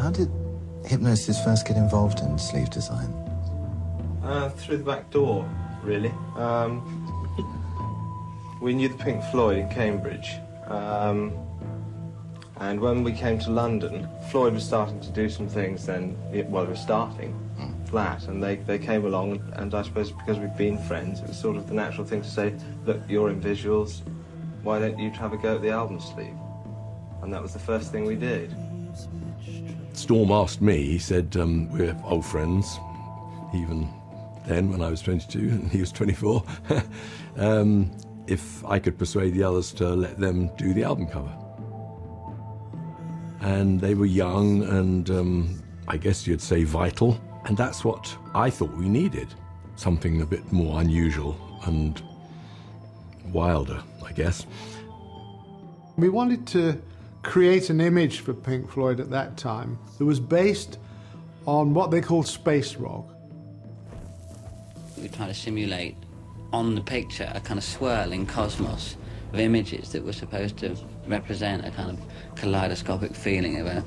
How did Hipgnosis first get involved in sleeve design? Through the back door, really. We knew the Pink Floyd in Cambridge, and when we came to London, Floyd was starting to do some things then, well, they were starting flat, and they came along, and I suppose because we'd been friends, it was sort of the natural thing to say, look, you're in visuals, why don't you have a go at the album sleeve? And that was the first thing we did. Storm asked me, he said, we're old friends, even then when I was 22 and he was 24, if I could persuade the others to let them do the album cover. And they were young and I guess you'd say vital, and that's what I thought we needed. Something a bit more unusual and wilder, I guess. We wanted to create an image for Pink Floyd at that time that was based on what they called space rock. We tried to simulate on the picture a kind of swirling cosmos of images that were supposed to represent a kind of kaleidoscopic feeling of a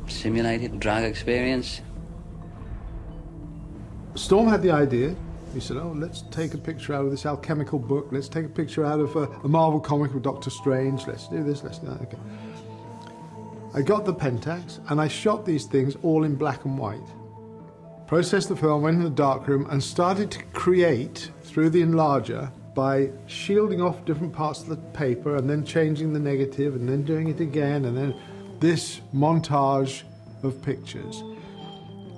simulated drug experience. Storm had the idea. He said, oh, let's take a picture out of this alchemical book, let's take a picture out of a Marvel comic with Doctor Strange, let's do this, let's do that. Okay. I got the Pentax and I shot these things all in black and white. Processed the film, went in the darkroom and started to create through the enlarger by shielding off different parts of the paper and then changing the negative and then doing it again, and then this montage of pictures.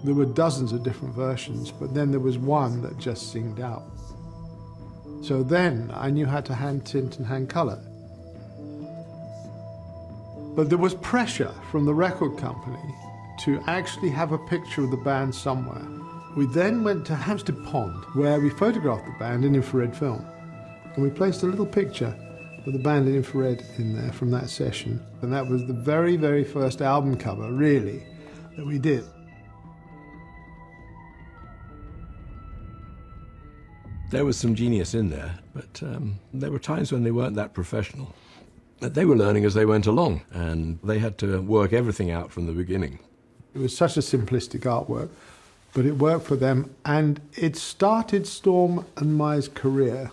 There were dozens of different versions, but then there was one that just singed out. So then I knew how to hand tint and hand color. But there was pressure from the record company to actually have a picture of the band somewhere. We then went to Hampstead Pond, where we photographed the band in infrared film. And we placed a little picture of the band in infrared in there from that session. And that was the very, very first album cover, really, that we did. There was some genius in there, but there were times when they weren't that professional. They were learning as they went along, and they had to work everything out from the beginning. It was such a simplistic artwork, but it worked for them, and it started Storm and my career